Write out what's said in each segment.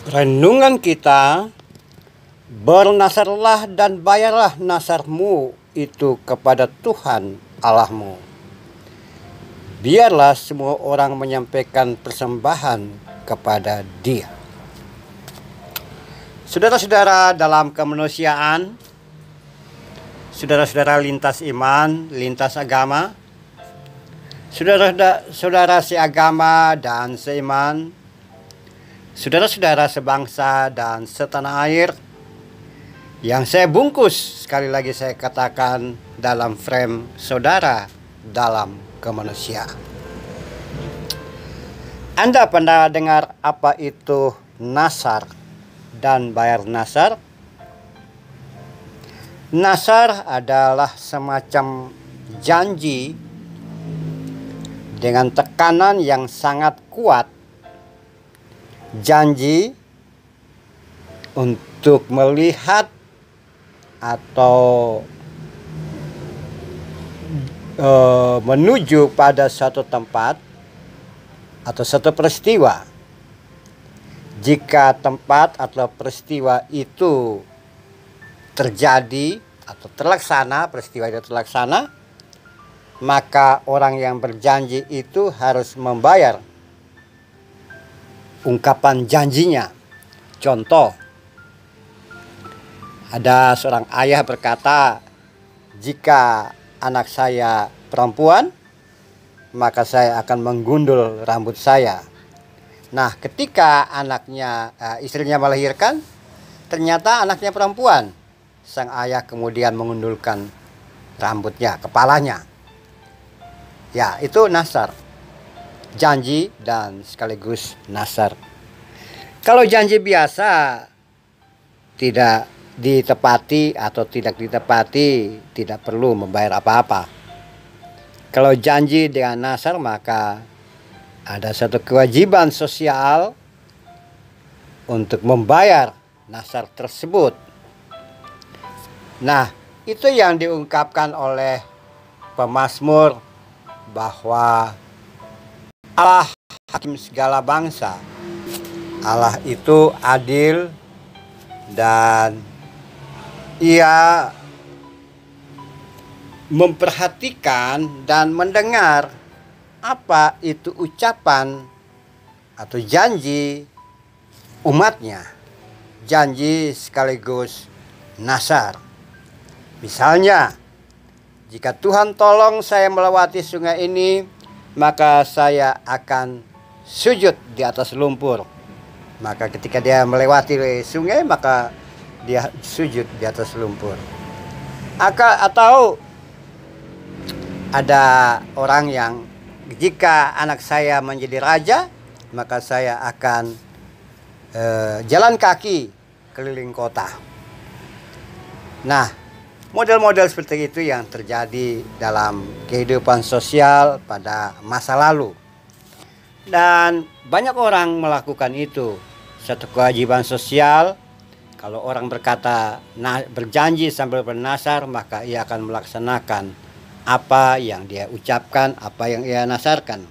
Renungan kita, bernasarlah dan bayarlah nasarmu itu kepada Tuhan Allahmu. Biarlah semua orang menyampaikan persembahan kepada Dia. Saudara-saudara dalam kemanusiaan, saudara-saudara lintas iman, lintas agama, saudara-saudara seagama dan seiman, saudara-saudara sebangsa dan setanah air, yang saya bungkus, sekali lagi saya katakan, dalam frame saudara dalam kemanusiaan. Anda pernah dengar apa itu nasar dan bayar nasar? Nasar adalah semacam janji dengan tekanan yang sangat kuat. Janji untuk melihat atau menuju pada suatu tempat atau satu peristiwa. Jika tempat atau peristiwa itu terjadi atau terlaksana, peristiwa itu terlaksana, maka orang yang berjanji itu harus membayar ungkapan janjinya. Contoh, ada seorang ayah berkata, jika anak saya perempuan, maka saya akan menggundul rambut saya. Nah, ketika istrinya melahirkan, ternyata anaknya perempuan. Sang ayah kemudian mengundulkan rambutnya, kepalanya. Ya, itu nasar. Janji dan sekaligus nasar. Kalau janji biasa tidak ditepati atau tidak ditepati, tidak perlu membayar apa-apa. Kalau janji dengan nasar, maka ada satu kewajiban sosial untuk membayar nasar tersebut. Nah, itu yang diungkapkan oleh pemazmur bahwa Allah hakim segala bangsa. Allah itu adil dan Ia memperhatikan dan mendengar apa itu ucapan atau janji umatnya. Janji sekaligus nasar. Misalnya, jika Tuhan tolong saya melewati sungai ini, maka saya akan sujud di atas lumpur. Maka ketika dia melewati sungai, maka dia sujud di atas lumpur. Atau ada orang yang, jika anak saya menjadi raja, maka saya akan jalan kaki keliling kota. Nah, model-model seperti itu yang terjadi dalam kehidupan sosial pada masa lalu. Dan banyak orang melakukan itu. Satu kewajiban sosial. Kalau orang berjanji sambil bernasar, maka ia akan melaksanakan apa yang dia ucapkan, apa yang ia nasarkan.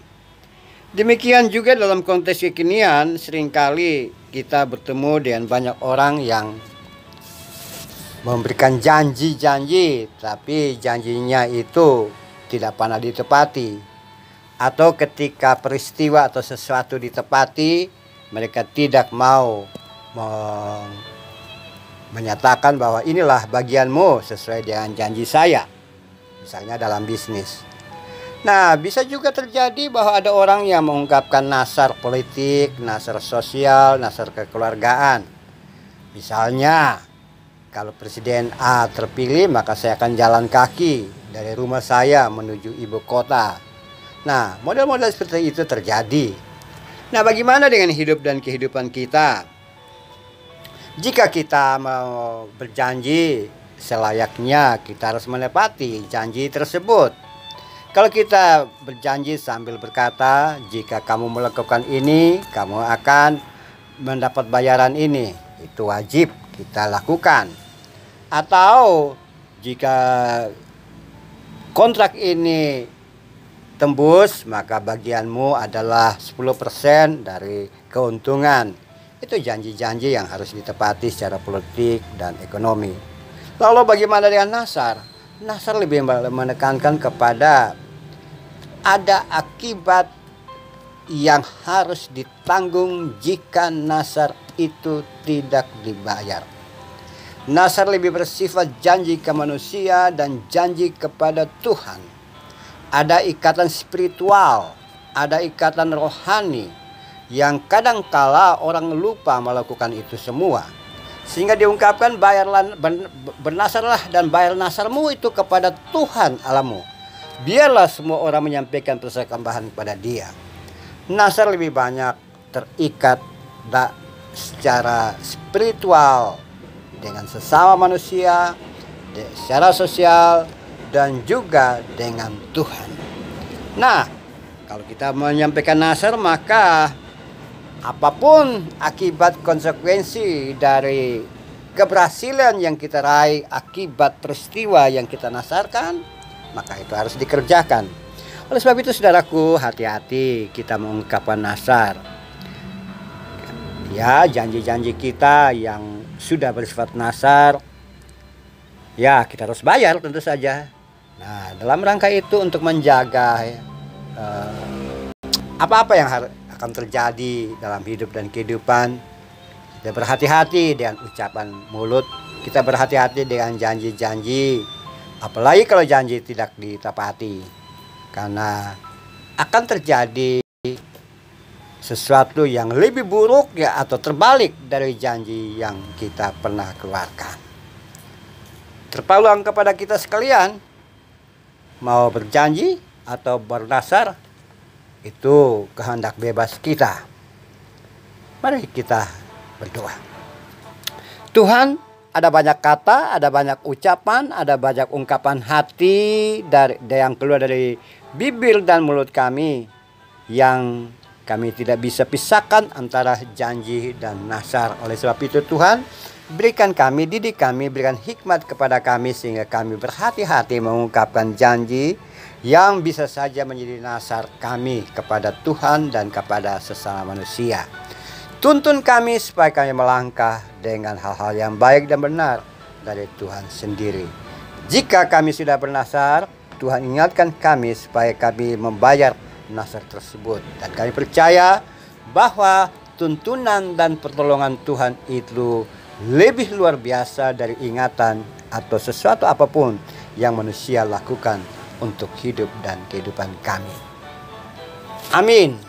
Demikian juga dalam konteks kekinian, seringkali kita bertemu dengan banyak orang yang memberikan janji-janji, tapi janjinya itu tidak pernah ditepati. Atau ketika peristiwa atau sesuatu ditepati, mereka tidak mau menyatakan bahwa inilah bagianmu sesuai dengan janji saya. Misalnya dalam bisnis. Nah, bisa juga terjadi bahwa ada orang yang mengungkapkan nasar politik, nasar sosial, nasar kekeluargaan. Misalnya, kalau Presiden A terpilih, maka saya akan jalan kaki dari rumah saya menuju ibu kota. Nah, model-model seperti itu terjadi. Nah, bagaimana dengan hidup dan kehidupan kita? Jika kita mau berjanji, selayaknya kita harus menepati janji tersebut. Kalau kita berjanji sambil berkata, jika kamu melakukan ini, kamu akan mendapat bayaran ini. Itu wajib kita lakukan. Atau jika kontrak ini tembus, maka bagianmu adalah 10% dari keuntungan. Itu janji-janji yang harus ditepati secara politik dan ekonomi. Lalu bagaimana dengan Nasar? Nasar lebih menekankan kepada ada akibat yang harus ditanggung jika Nasar itu tidak dibayar. Nasar lebih bersifat janji ke manusia dan janji kepada Tuhan. Ada ikatan spiritual, ada ikatan rohani yang kadangkala orang lupa melakukan itu semua. Sehingga diungkapkan bernasarlah dan bayar nasarmu itu kepada Tuhan Allahmu. Biarlah semua orang menyampaikan persembahan kepada Dia. Nasar lebih banyak terikat secara spiritual dengan sesama manusia, secara sosial, dan juga dengan Tuhan. Nah, kalau kita menyampaikan nasar, maka apapun akibat konsekuensi dari keberhasilan yang kita raih akibat peristiwa yang kita nasarkan, maka itu harus dikerjakan. Oleh sebab itu saudaraku, hati-hati kita mengungkapkan nasar. Ya, janji-janji kita yang sudah bersifat nasar, ya kita harus bayar tentu saja. Nah, dalam rangka itu untuk menjaga apa-apa yang akan terjadi dalam hidup dan kehidupan, kita berhati-hati dengan ucapan mulut, kita berhati-hati dengan janji-janji, apalagi kalau janji tidak ditepati, karena akan terjadi sesuatu yang lebih buruk ya, atau terbalik dari janji yang kita pernah keluarkan. Terpulang kepada kita sekalian, mau berjanji atau bernasar, itu kehendak bebas kita. Mari kita berdoa. Tuhan, ada banyak kata, ada banyak ucapan, ada banyak ungkapan hati yang keluar dari bibir dan mulut kami, yang kami tidak bisa pisahkan antara janji dan nasar. Oleh sebab itu Tuhan, berikan kami, didik kami, berikan hikmat kepada kami sehingga kami berhati-hati mengungkapkan janji yang bisa saja menjadi nasar kami kepada Tuhan dan kepada sesama manusia. Tuntun kami supaya kami melangkah dengan hal-hal yang baik dan benar dari Tuhan sendiri. Jika kami sudah bernasar, Tuhan ingatkan kami supaya kami membayar nasar tersebut. Dan kami percaya bahwa tuntunan dan pertolongan Tuhan itu lebih luar biasa dari ingatan atau sesuatu apapun yang manusia lakukan untuk hidup dan kehidupan kami. Amin.